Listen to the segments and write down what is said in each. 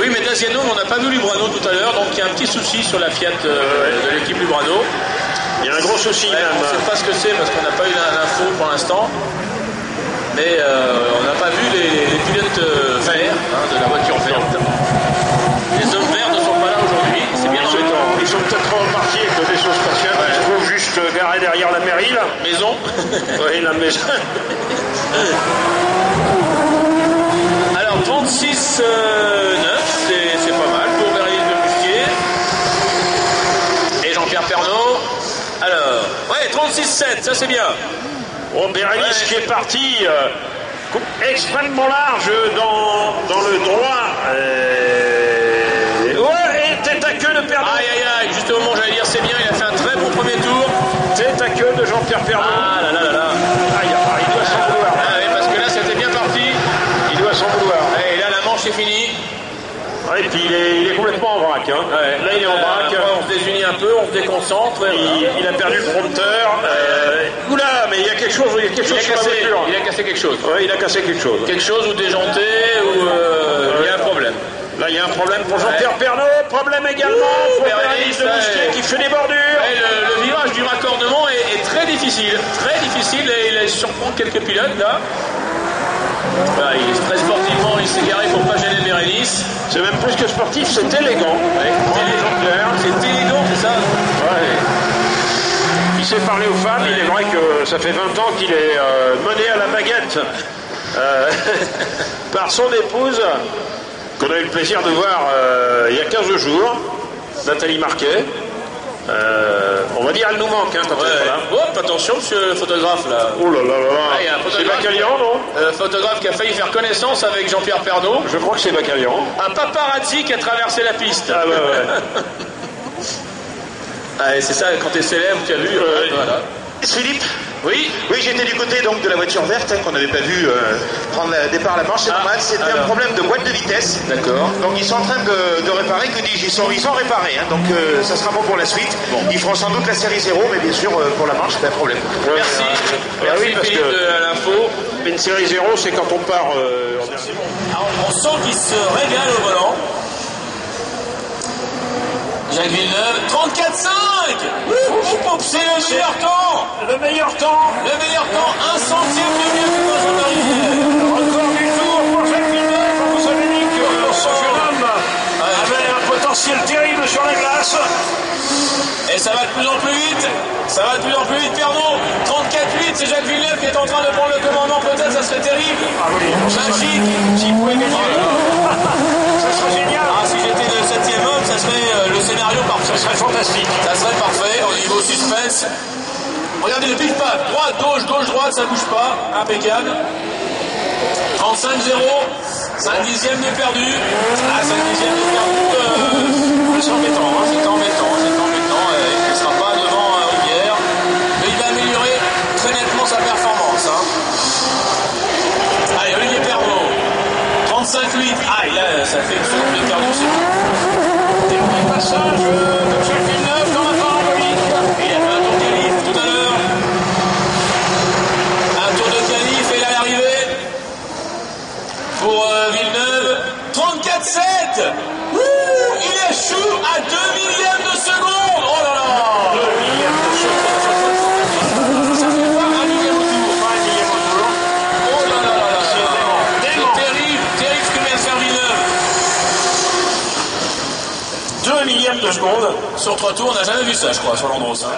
Oui, mais Daziano, on n'a pas vu Lubrano tout à l'heure, donc il y a un petit souci sur la Fiat de l'équipe Lubrano. Il y a un gros souci même. On ne sait pas ce que c'est parce qu'on n'a pas eu l'info pour l'instant. Mais on n'a pas vu les pilotes verts de la voiture verte. Les hommes verts ne sont pas là aujourd'hui, c'est bien embêtant. Ils sont peut-être repartis avec le vaisseau spatial, qui se trouve juste garé derrière la mairie là. Maison. Oui, la maison. Alors 36-9, c'est pas mal pour Bérénice de Musquier. Et Jean-Pierre Pernaut. Alors, ouais, 36-7, ça c'est bien. Oh, Bérénice qui est parti extrêmement large dans le droit. Ouais, et tête à queue de Pernaut. Aïe aïe aïe, juste au moment où j'allais dire c'est bien, il a fait un très bon premier tour. Tête à queue de Jean-Pierre Pernaut. Ah là là là là. Aïe, il doit s'en vouloir. Ah oui, parce que là c'était bien parti. Il doit s'en vouloir. Et là la manche est finie. Ouais, et puis il est complètement en vrac. Hein. Ouais. Là il est en vrac. On se désunit un peu, on se déconcentre. Il a perdu le prompteur. Oula, mais il y a quelque chose sur la voiture. Il a cassé quelque chose. Ouais, il a cassé quelque chose. Quelque chose ou déjanté ou il y a un problème. Là, il y a un problème pour Jean-Pierre Pernaut. Problème également pour Bérénice de Musquier qui fait des bordures. Le virage du raccordement est très difficile. Très difficile et il surprend quelques pilotes là. Voilà, il est très sportivement, il s'est garé pour pas gêner Bérénice. C'est même plus que sportif, c'est élégant. Ouais, c'est élégant, c'est ça. Ouais. Il sait parler aux femmes. Il est vrai que ça fait 20 ans qu'il est mené à la baguette par son épouse, qu'on a eu le plaisir de voir il y a 15 jours, Nathalie Marquet. On va dire elle nous manque quand elle est là. Hop, attention monsieur le photographe là. Oh là là là là. Ah, c'est Bacalian, non? Photographe qui a failli faire connaissance avec Jean-Pierre Pernaut. Je crois que c'est Bacalian. Un paparazzi qui a traversé la piste. Ah ouais. Ah, c'est ça, quand t'es célèbre, tu as vu. Voilà. Philippe? Oui. Oui, j'étais du côté donc de la voiture verte qu'on n'avait pas vu prendre le départ à la manche. C'est normal, c'était un problème de boîte de vitesse. D'accord. Donc ils sont en train de réparer, que dis-je, ils sont réparés. Hein, donc ça sera bon pour la suite. Bon. Ils feront sans doute la série 0, mais bien sûr pour la manche, pas de problème. Merci. Merci oui, parce Philippe que de l'info. une série 0, c'est quand on part. Alors, on sent qu'il se régale au volant. Jacques Villeneuve, 34,5. C'est le meilleur temps. Le meilleur temps. Le meilleur temps, 1 centième de mieux que Benjamin Rivière. Record du tour pour Jacques Villeneuve. Vous avez dit que ce jeune homme avait un potentiel terrible sur la glace. Et ça va de plus en plus vite. Ça va de plus en plus vite, Pernaut. 34,8, c'est Jacques Villeneuve qui est en train de prendre le commandement. Peut-être, ça serait terrible. Ah oui. Magique. S'il pouvait gagner. Ça serait génial. Ah, si j'étais le 7e homme, ça serait le scénario parfait. Ça serait fantastique. Ça serait parfait au niveau suspense. Regardez le pif pas. Droite, gauche, droite, ça bouge pas. Impeccable. 35-0. 5 dixièmes de perdu. Ah, 5 dixièmes de perdu. C'est embêtant, hein. C'est embêtant. Il ne sera pas devant Rivière. Mais il va améliorer très nettement sa performance. Hein. Allez, Olivier Pernaut. 35-8. Ah, là, ça fait une seconde de perdu, c'est tout. Dernier passage de Jacques Villeneuve dans la parabolique. Il a fait un tour de qualif tout à l'heure. Un tour de qualif et là l'arrivée pour Villeneuve. 34,7. Il échoue à 2 millièmes de seconde. Oh là là. 2 millièmes de seconde. Ça fait pas 1 millième au tour. Pas 1 millième au tour. Oh là là là là. C'est dément. C'est terrible ce que vient de faire Villeneuve. 2 millièmes de seconde. Sur 3 tours, on n'a jamais vu ça, je crois, sur l'Andros. Hein.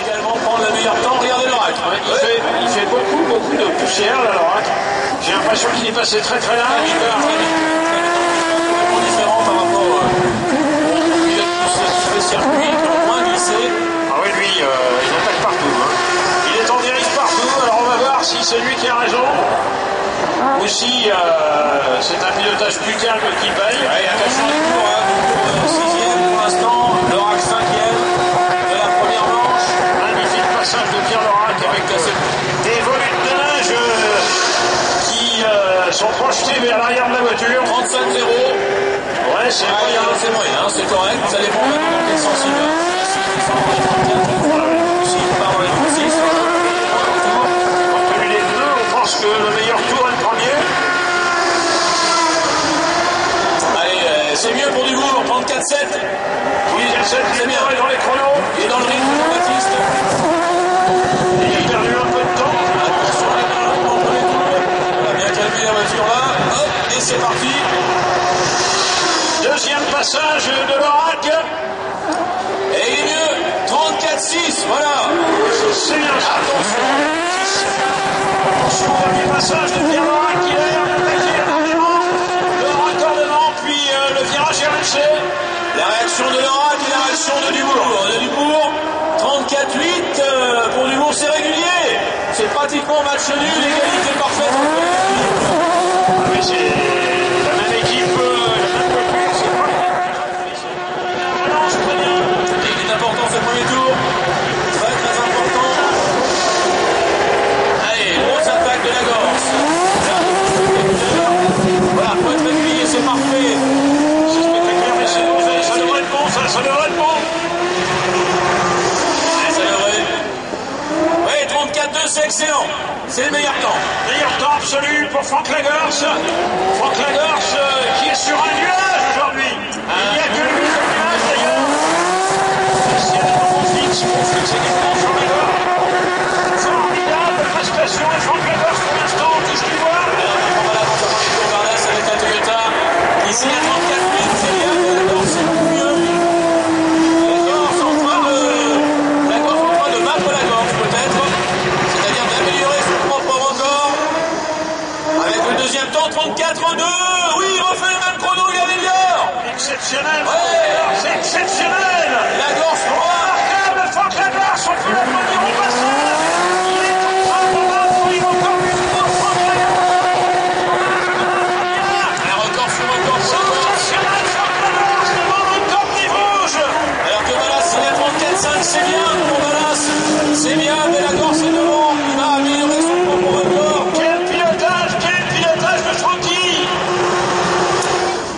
Également prendre le meilleur temps. Regardez le rack. Il fait beaucoup de poussière là, l'orac. J'ai l'impression qu'il est passé très très large. Complètement différent par rapport au circuit, qui ont moins glissé. Ah oui, lui, il attaque partout. Hein. Il est en dérive partout. Alors on va voir si c'est lui qui a raison ou si c'est un pilotage plus calme qui paye. Ouais, il y a 4 chances de cours, hein. 6e pour l'instant, Lorac 5e de la première manche. Magnifique passage de Pierre Lorac avec des volutes de neige qui sont projetés vers l'arrière de la voiture. 35-0. Ouais, c'est moyen. C'est moyen, c'est correct. Ça dépend maintenant dans quel sens il va. S'il part dans les 36, Compte tenu des deux, on pense que le meilleur tour est le premier. allez, 7. Oui, il y a 7 qui est bien dans les chronos. Il est dans le rythme, Jean-Baptiste. Il a perdu un peu de temps. Attention, les mains, on peut les tours. On a bien calmé la voiture là. Hop, et c'est parti. Deuxième passage de l'Orac. Et il est mieux. 34-6, voilà. C'est bien ça. Attention. Attention, premier passage de Pierre Lorac qui a l'air d'attaquer rapidement le raccordement, puis le virage est lancé. La réaction de Lorac et la réaction de Dubourg. De Dubourg, 34-8 pour Dubourg, c'est régulier. C'est pratiquement match nul, égalité parfaite. Ah mais c'est la même équipe, la même voiture, c'est pas très bien. Il est important ce premier tour. Très très important. Allez, grosse attaque de la Gorse. Voilà, faut être régulier, c'est parfait. C'est spectaculaire, mais c'est bon, ça devrait être bon, ça devrait être bon. Ouais, ça devrait. Oui, 34-2, c'est excellent. C'est le meilleur temps. Meilleur temps absolu pour Franck Lagorce. Franck Lagorce qui est sur un nuage aujourd'hui. Il n'y a que lui sur le nuage d'ailleurs. S'il y a des moments fixes, on fixe également sur Lagorce. Formidable prestation de Franck Lagorce pour l'instant, tout ce qu'il voit. Avec la Toyota. Ici à 34 000, c'est bien. La Gorse, c'est beaucoup mieux. La Gorse en train de battre la Gorse, peut-être. C'est-à-dire d'améliorer son propre record. Avec le deuxième temps, 34-2. Oui, il refait le même chrono, il améliore. Exceptionnel, Ouais. c'est exceptionnel. La Gorse, Remarquable, Franck Lagorce, on fait le premier au passage. Il est en train de battre, il va encore plus pour Franck Lagorce. un record sur record pour la Gorse. Sensationnel, Franck Lagorce devant le top des Vosges. Alors que Ballas, il est à 34-5, c'est bien pour Ballas. C'est bien, mais la Gorse est devant. Il va améliorer son propre record. Quel pilotage de Francky.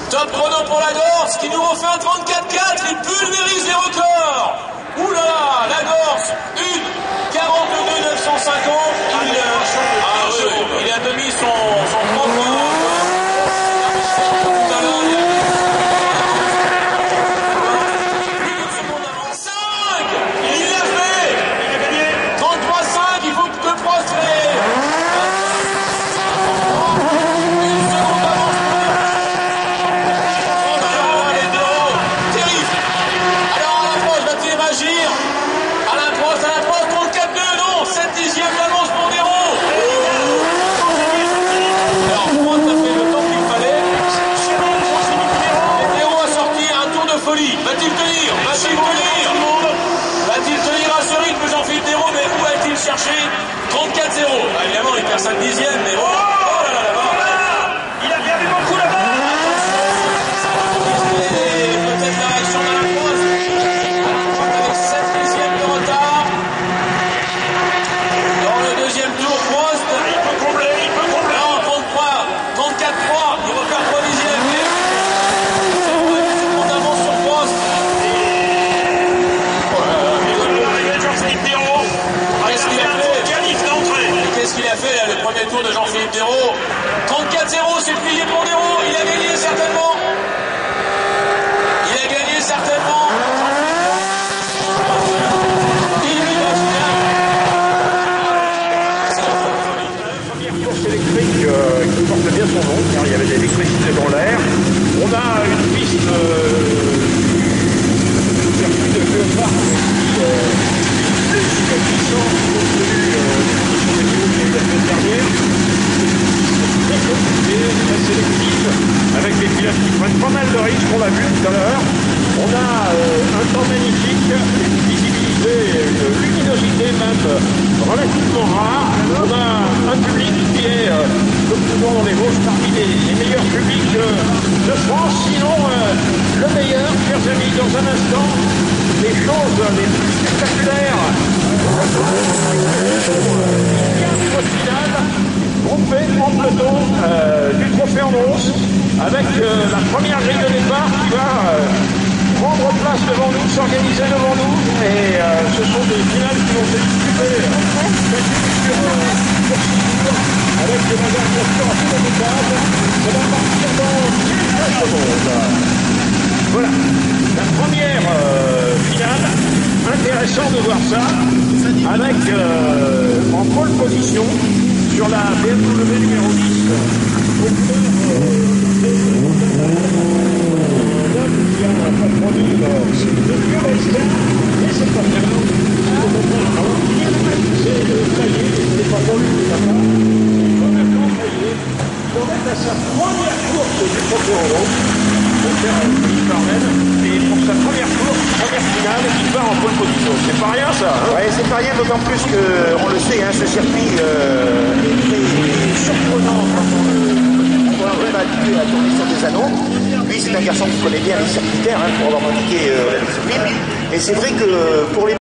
Top chrono pour la Gorse qui nous refait un 34-4. Il pulvérise les records. Ouh là là, la Gorse, 42-950. Il a mis son propre record. Tout à l'heure, il a plus d'une seconde avant. 5. Il l'a fait. Il a gagné. 33-5, il faut que Prost fait. Une seconde d'avance. Terrible. Alors Alain Prost va-t-il réagir? Alain Prost, 34-2, non, 7 dixièmes d'avance pour Dérault. Alors Prost a fait le temps qu'il fallait. Et Dérault a sorti un tour de folie. Va-t-il tenir? Va-t-il tenir? Va-t-il tenir à ce rythme, Jean-Philippe Dérault? Mais où a-t-il cherché? 34-0. Ah, évidemment, il perd 5 dixièmes, mais bon. Oh là là là. Il a perdu beaucoup là-bas. Et peut-être la réaction d'Alain Prost. Avec 7 dixièmes de retard. Dans le deuxième tour, Prost. Il peut combler. Non, 34-3. Il repère 3 dixièmes. C'est vrai, une seconde d'avance sur Prost. L'arrivée de Jean-Philippe Dérault. Qu'est-ce qu'il a fait? Qualif d'entrée. Qu'est-ce qu'il a fait là, le premier tour de Jean-Philippe Dérault? 34-0, c'est plié pour Dérault. Il a gagné certainement. Il a gagné certainement. Il va Première course électrique qui porte bien son nom, car il y avait de l'électricité dans l'air. On a une piste circuit de Léopard plus puissante compte tenu des conditions météo qu'il y a eu la semaine dernière. Très compliquée, très sélective, avec des pilotes qui prennent pas mal de risques, on l'a vu tout à l'heure. On a un temps magnifique, une visibilité, une luminosité même relativement rare. On a un public qui est, comme souvent dans les Vosges, parmi les meilleurs publics de France. Sinon, le meilleur, chers amis, dans un instant, les choses les plus spectaculaires. Au final, groupé en peloton du trophée en hausse, avec la première grille de départ qui va prendre place devant nous, s'organiser devant nous, et ce sont des finales qui vont se disputer avec des magasin de voiture à tout le monde. Ça va partir dans 15 secondes. Voilà, la première finale, intéressant de voir ça, avec en pole position sur la BMW numéro 10. Qui a patronné de vieux Leicester, et c'est pas grave. Ça y est, c'est pas pour lui, c'est pas grave. Maintenant, ça y est, on est à sa première course du Trofeo pour faire un petit Barnett, et pour sa première course, première finale, il part en pole position. C'est pas rien ça, hein? Ouais, c'est pas rien, d'autant plus que, on le sait, hein, ce circuit est très surprenant quand on est pas habitué à tourner sur des anneaux. Lui, c'est un garçon qui connaît bien les circuitaires, hein, pour avoir pratiqué la discipline. Et c'est vrai que pour les